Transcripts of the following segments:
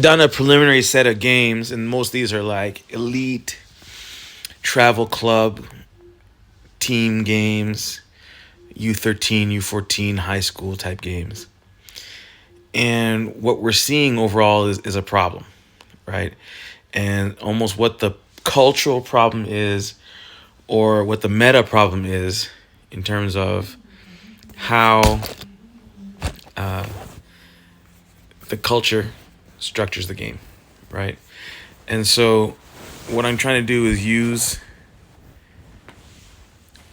done a preliminary set of games, and most of these are like elite travel club team games, U13, U14, high school type games. And what we're seeing overall is a problem, right? And almost what the cultural problem is, or what the meta problem is, in terms of how the culture structures the game, right? And so, what I'm trying to do is use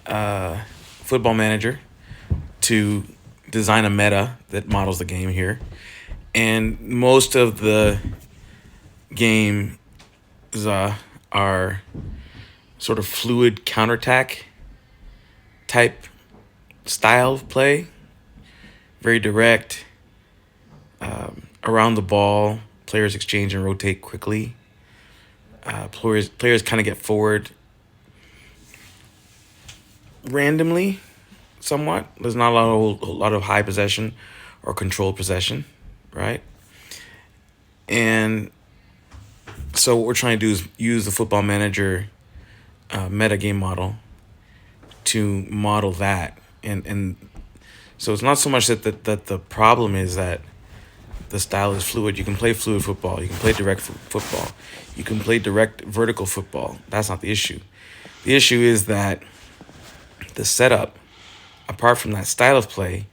Football Manager to design a meta that models the game here. And most of the game are sort of fluid counterattack type style of play, very direct, around the ball. Players exchange and rotate quickly. Players kind of get forward randomly, somewhat. There's not a lot of high possession or controlled possession, right? And so what we're trying to do is use the Football Manager meta game model to model that, and so it's not so much that the problem is that the style is fluid. You can play fluid football. You can play direct football. You can play direct vertical football. That's not the issue. The issue is that the setup, apart from that style of play,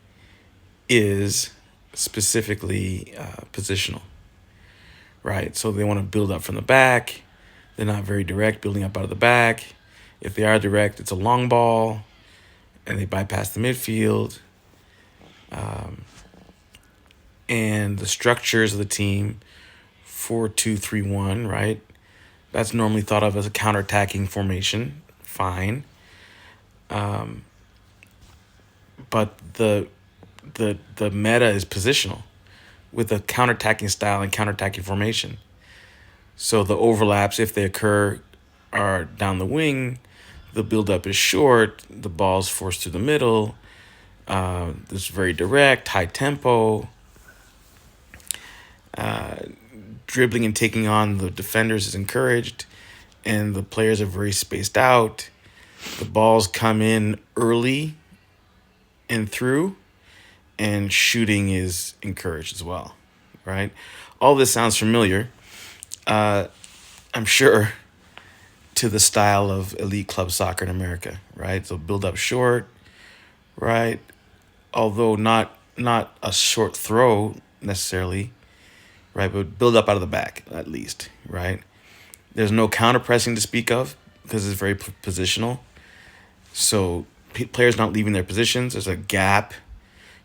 is specifically positional, right? So they want to build up from the back. They're not very direct, building up out of the back. If they are direct, it's a long ball, and they bypass the midfield. And the structures of the team, 4-2-3-1, right? That's normally thought of as a counterattacking formation. Fine. But the meta is positional with a counterattacking style and counterattacking formation. So the overlaps, if they occur, are down the wing. The buildup is short. The ball's forced to the middle. It's very direct, high tempo. Dribbling and taking on the defenders is encouraged, and the players are very spaced out. The balls come in early and through, and shooting is encouraged as well, right? All this sounds familiar, I'm sure, to the style of elite club soccer in America, right? So build up short, right? Although not a short throw necessarily, right? But build up out of the back at least, right? There's no counter pressing to speak of because it's very positional. So players not leaving their positions. There's a gap.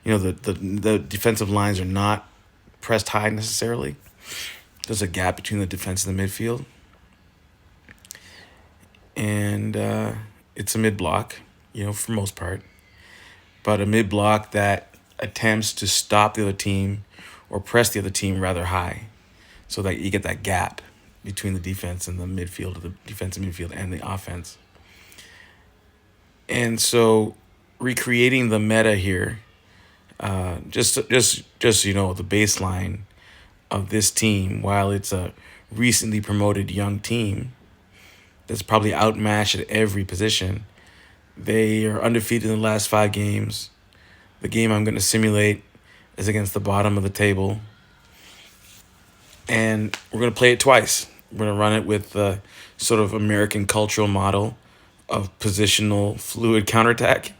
The defensive lines are not pressed high necessarily. There's a gap between the defense and the midfield. And it's a mid block, for most part. But a mid block that attempts to stop the other team or press the other team rather high so that you get that gap between the defense and the midfield, or the defensive midfield and the offense. And so recreating the meta here, just the baseline of this team, while it's a recently promoted young team that's probably outmatched at every position, they are undefeated in the last 5 games. The game I'm going to simulate is against the bottom of the table. And we're going to play it twice. We're going to run it with the sort of American cultural model of positional fluid counterattack.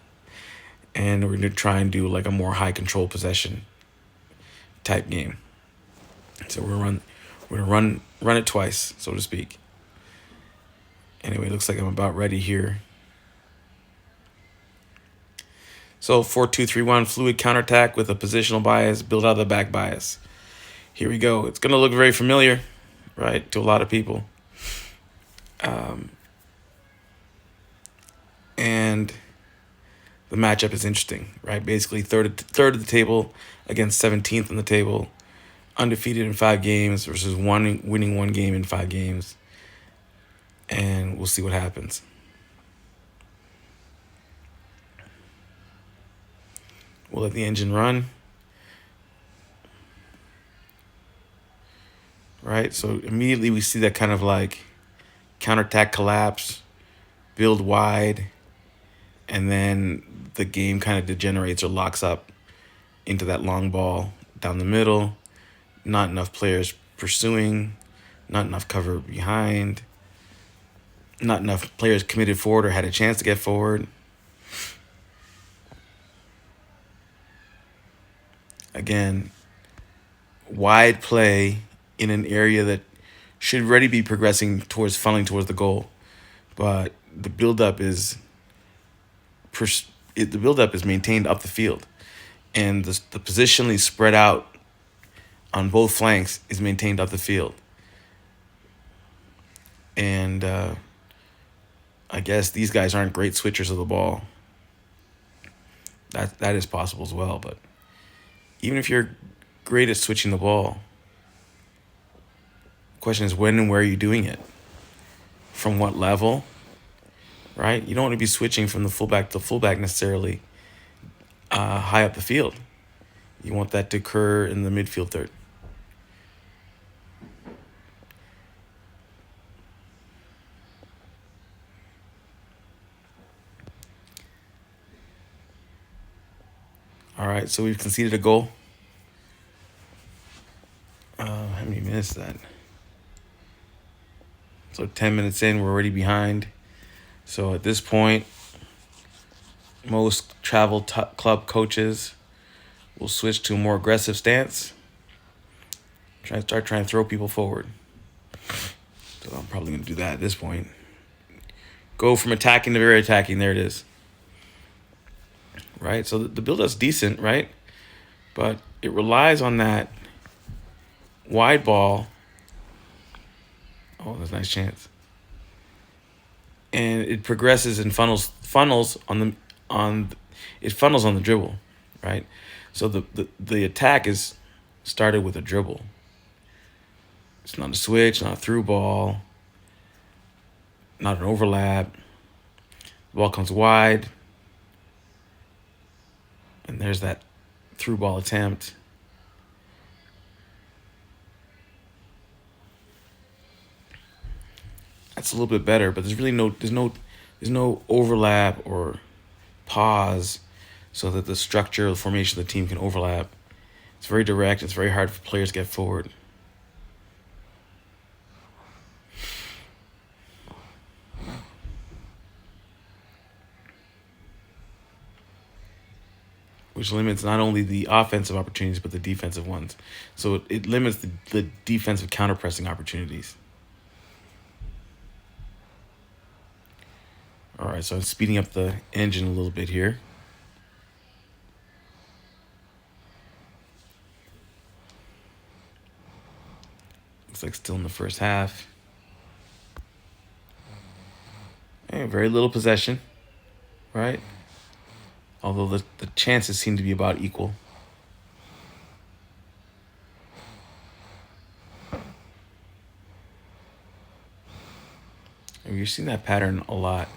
And we're going to try and do like a more high control possession type game. So we're going to run it twice, so to speak. Anyway, it looks like I'm about ready here. So 4-2-3-1 fluid counterattack with a positional bias, build out of the back bias. Here we go. It's going to look very familiar, right, to a lot of people. And the matchup is interesting, right? Basically, third of the table against 17th on the table, undefeated in 5 games versus winning 1 game in 5 games. And we'll see what happens. We'll let the engine run. right? So immediately we see that kind of like counterattack collapse, build wide, and then the game kind of degenerates or locks up into that long ball down the middle. Not enough players pursuing, not enough cover behind, not enough players committed forward or had a chance to get forward. Again, wide play in an area that should already be progressing towards funneling towards the goal, but the buildup is the buildup is maintained up the field, and the positionally spread out on both flanks is maintained up the field. And I guess these guys aren't great switchers of the ball. That is possible as well. But even if you're great at switching the ball, the question is when and where are you doing it? From what level? Right? You don't want to be switching from the fullback to fullback necessarily high up the field. You want that to occur in the midfield third. All right, so we've conceded a goal. How many minutes is that? So 10 minutes in, we're already behind. So at this point, most club coaches will switch to a more aggressive stance. Start trying to throw people forward. So I'm probably going to do that at this point. Go from attacking to very attacking. There it is. Right? So the build-up's decent, right? But it relies on that wide ball. Oh, that's a nice chance. And it progresses and funnels on the dribble, right? So the attack is started with a dribble. It's not a switch, not a through ball, not an overlap. The ball comes wide, and there's that through ball attempt. That's a little bit better, but there's no overlap or pause so that the structure, the formation of the team can overlap. It's very direct. It's very hard for players to get forward. Which limits not only the offensive opportunities, but the defensive ones. So it limits the defensive counter-pressing opportunities. All right, so I'm speeding up the engine a little bit here. Looks like still in the first half. Very little possession, right? Although the chances seem to be about equal. And you're seeing that pattern a lot.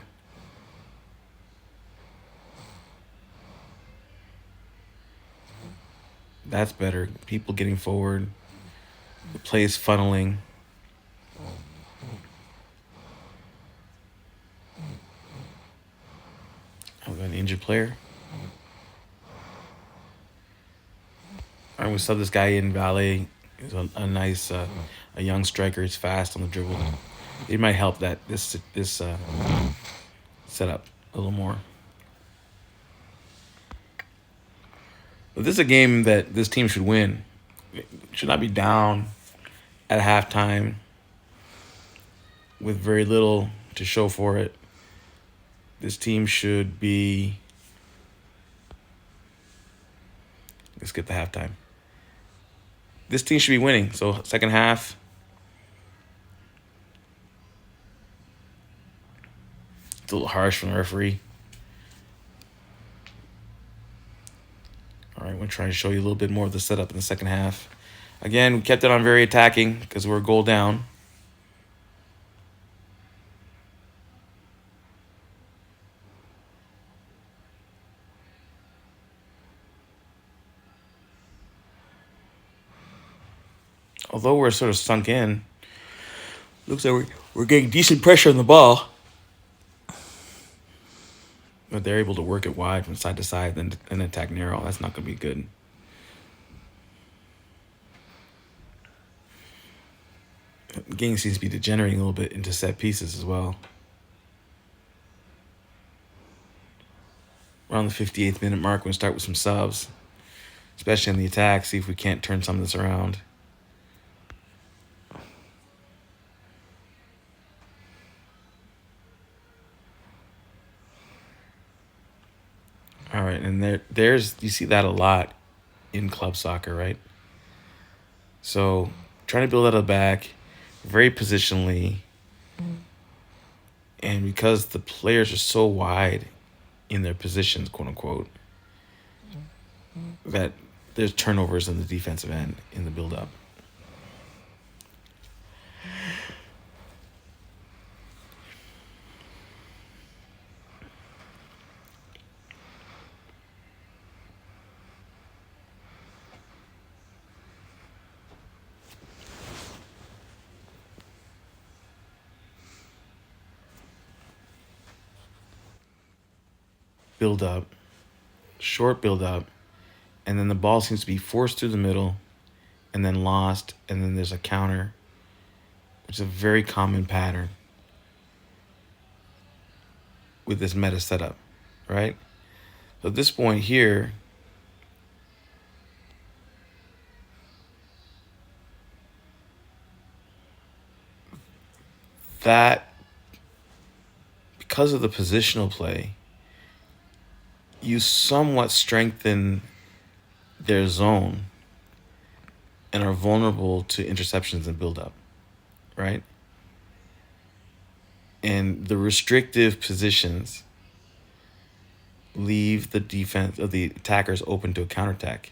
That's better. People getting forward. The play is funneling. I've got an injured player. All right, we saw this guy in Valle. He's a nice, a young striker. He's fast on the dribble. It might help that this setup a little more. But this is a game that this team should win. It should not be down at halftime with very little to show for it. This team should be... Let's get the halftime. This team should be winning. So second half. It's a little harsh from the referee. All right, we're trying to show you a little bit more of the setup in the second half. Again, we kept it on very attacking because we're a goal down. although we're sort of sunk in, looks like we're getting decent pressure on the ball. But they're able to work it wide from side to side and attack narrow. That's not going to be good. The game seems to be degenerating a little bit into set pieces as well. Around the 58th minute mark, we're going to start with some subs, especially on the attack, see if we can't turn some of this around. All right, and there's you see that a lot in club soccer, right? So trying to build out a back, very positionally, and because the players are so wide in their positions, quote unquote, that there's turnovers in the defensive end in the build up. Build up, short build up, and then the ball seems to be forced through the middle and then lost, and then there's a counter, which is a very common pattern with this meta setup, right? So at this point here, that because of the positional play, you somewhat strengthen their zone and are vulnerable to interceptions and build-up, right? And the restrictive positions leave the defense of the attackers open to a counterattack.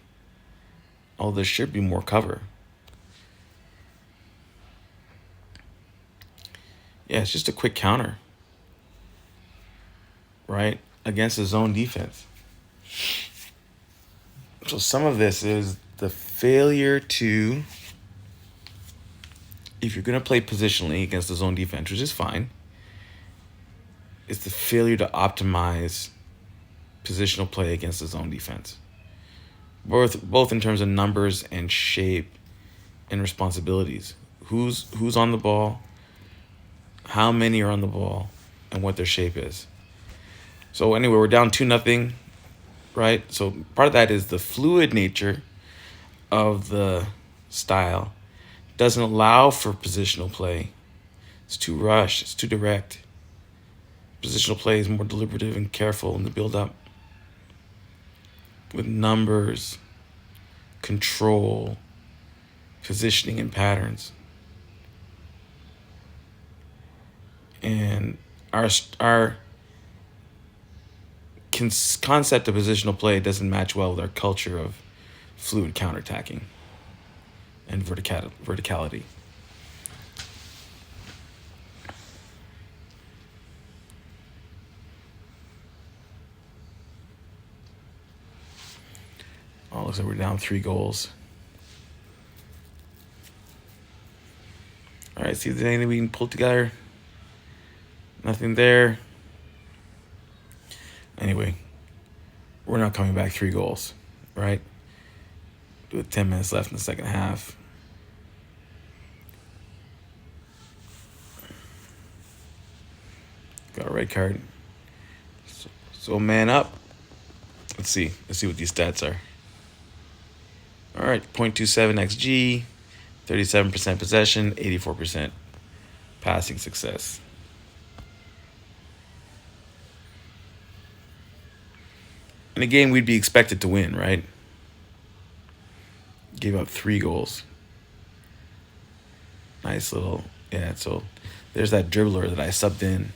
Oh, there should be more cover. Yeah, it's just a quick counter, right? Against the zone defense. So some of this is the failure to, if you're going to play positionally against the zone defense, which is fine, it's the failure to optimize positional play against the zone defense. Both in terms of numbers and shape and responsibilities. Who's on the ball, how many are on the ball, and what their shape is. So anyway, we're down 2-0, right? So part of that is the fluid nature of the style doesn't allow for positional play. It's too rushed. It's too direct. Positional play is more deliberative and careful in the build-up with numbers, control, positioning, and patterns. And our concept of positional play doesn't match well with our culture of fluid counterattacking and verticality. Oh, looks like we're down 3 goals. All right, see if there's anything we can pull together. Nothing there. Anyway, we're not coming back 3 goals, right? With 10 minutes left in the second half. Got a red card. So man up. Let's see what these stats are. All right, 0.27 XG, 37% possession, 84% passing success. In a game we'd be expected to win, right? Gave up 3 goals. Nice little, yeah, so there's that dribbler that I subbed in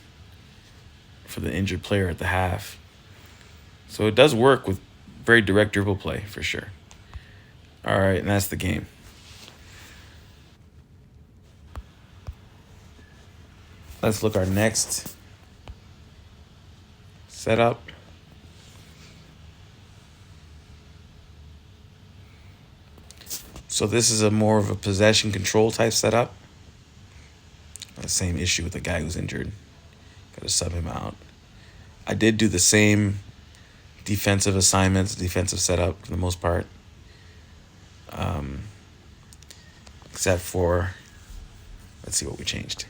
for the injured player at the half. So it does work with very direct dribble play, for sure. All right, and that's the game. Let's look our next setup. So this is a more of a possession control type setup. The same issue with the guy who's injured. Got to sub him out. I did do the same defensive assignments, defensive setup for the most part. Except for, let's see what we changed.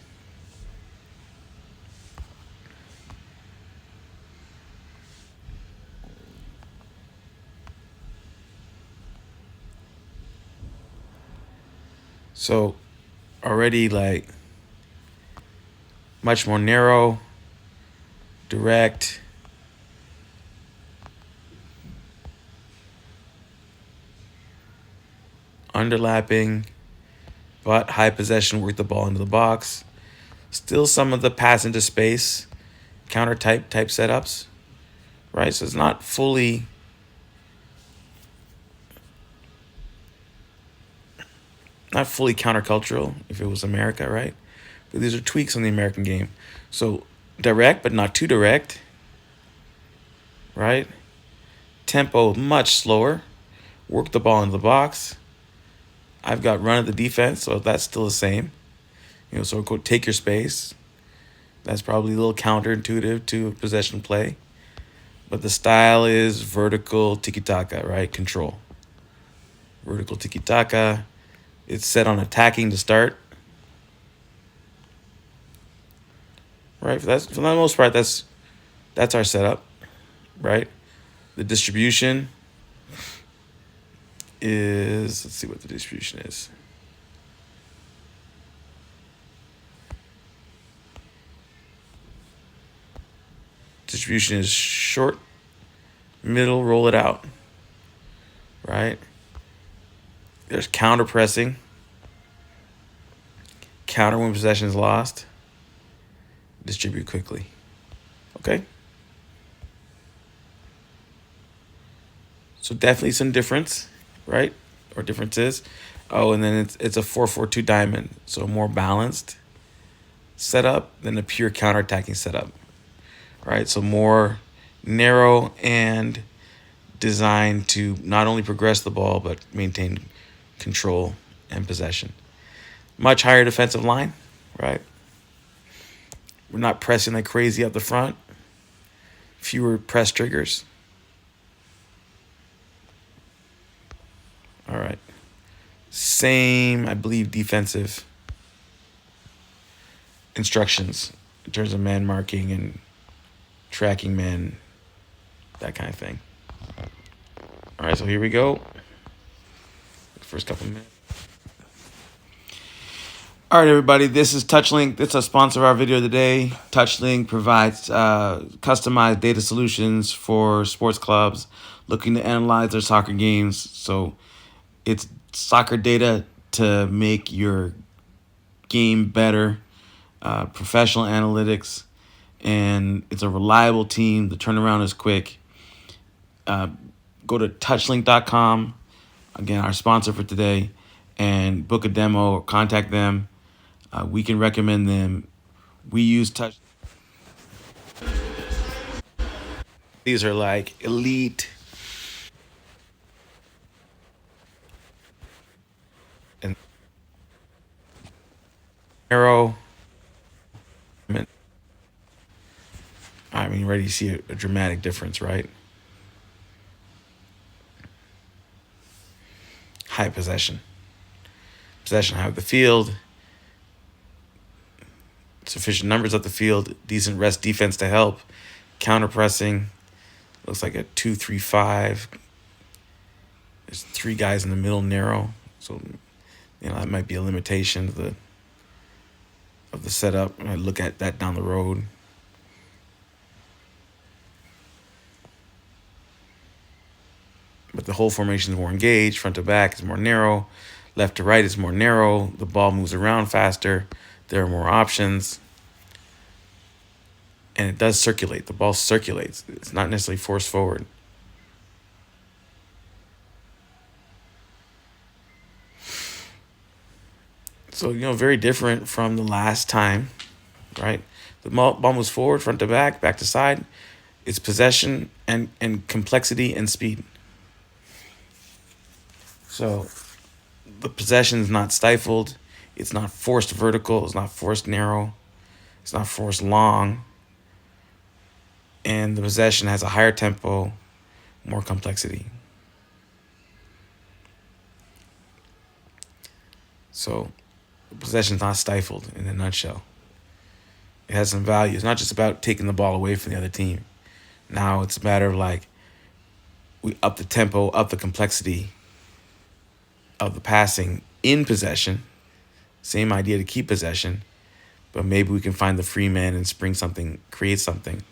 So already like much more narrow, direct, underlapping, but high possession, work the ball into the box. Still some of the pass into space, counter type setups, right? So it's not fully countercultural if it was America, right? But these are tweaks on the American game. So direct, but not too direct, right? Tempo much slower. Work the ball into the box. I've got run at the defense, so that's still the same. So take your space. That's probably a little counterintuitive to possession play. But the style is vertical tiki-taka, right? Control. Vertical tiki-taka. It's set on attacking to start. Right? For the most part, that's our setup, right? The distribution is, let's see what the distribution is. Distribution is short, middle, roll it out, right? There's counter pressing, counter when possession is lost, distribute quickly. Okay? So definitely some difference, right? Or differences. Oh, and then it's a 4-4-2 diamond, so more balanced setup than a pure counterattacking setup, right? So more narrow and designed to not only progress the ball but maintain control and possession. Much higher defensive line, right? We're not pressing like crazy up the front. Fewer press triggers. All right. Same, I believe, defensive instructions in terms of man marking and tracking men, that kind of thing. All right, so here we go. First couple minutes. All right, everybody, this is TouchLink. This is a sponsor of our video today. TouchLink provides customized data solutions for sports clubs looking to analyze their soccer games. So it's soccer data to make your game better, professional analytics, and it's a reliable team. The turnaround is quick. Go to touchlink.com, again, our sponsor for today, and book a demo or contact them. We can recommend them. We use Touch. These are like elite and narrow. I mean, ready to see a dramatic difference, right? High possession. Possession high of the field. Sufficient numbers up the field. Decent rest defense to help. Counter pressing. Looks like a 2-3-5. There's 3 guys in the middle, narrow. So, that might be a limitation of the setup. I look at that down the road. But the whole formation is more engaged. Front to back is more narrow. Left to right is more narrow. The ball moves around faster. There are more options. And it does circulate. The ball circulates. It's not necessarily forced forward. So, very different from the last time, right? The ball moves forward, front to back to side. It's possession and complexity and speed. So the possession is not stifled. It's not forced vertical. It's not forced narrow. It's not forced long. And the possession has a higher tempo, more complexity. So the possession is not stifled in a nutshell. It has some value. It's not just about taking the ball away from the other team. Now it's a matter of like we up the tempo, up the complexity of the passing in possession. Same idea to keep possession, but maybe we can find the free man and spring something, create something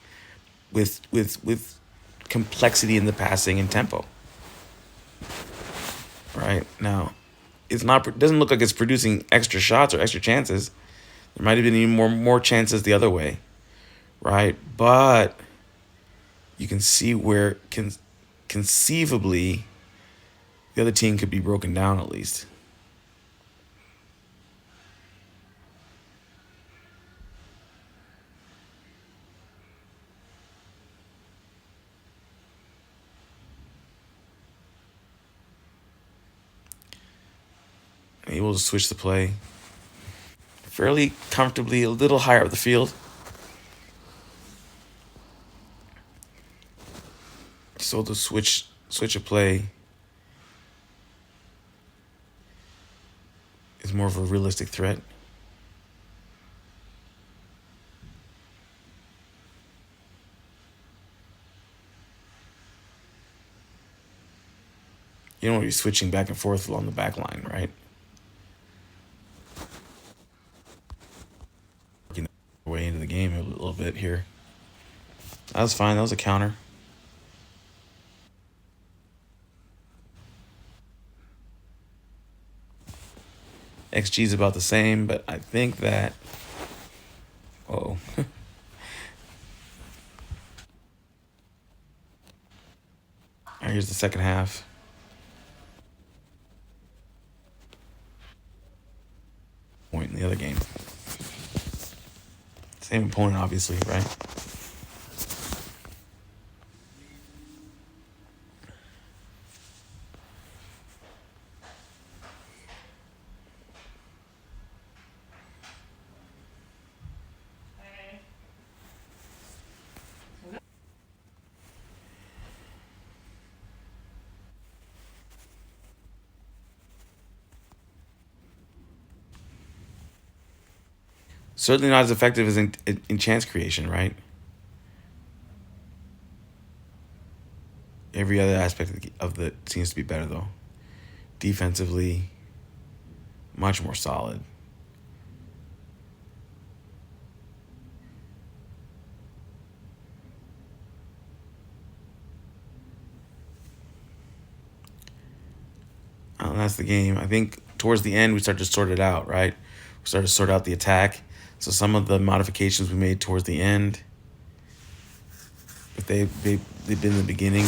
with complexity in the passing and tempo. Right now, it doesn't look like it's producing extra shots or extra chances. There might have been even more chances the other way, right? But you can see where conceivably the other team could be broken down at least. Able to switch the play fairly comfortably, a little higher up the field. So the switch of play is more of a realistic threat. You don't want to be switching back and forth along the back line, right? Way into the game a little bit here. That was fine. That was a counter. XG is about the same, but I think that. Oh. Here's the second half. Point in the other game. Same opponent, obviously, right? Certainly not as effective as in chance creation, right? Every other aspect of the seems to be better though. Defensively, much more solid. That's the game. I think towards the end we started to sort it out, right? We started to sort out the attack. So some of the modifications we made towards the end, if they'd been in the beginning,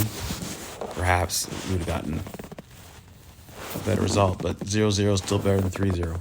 perhaps we would have gotten a better result. But 0-0 is still better than 3-0.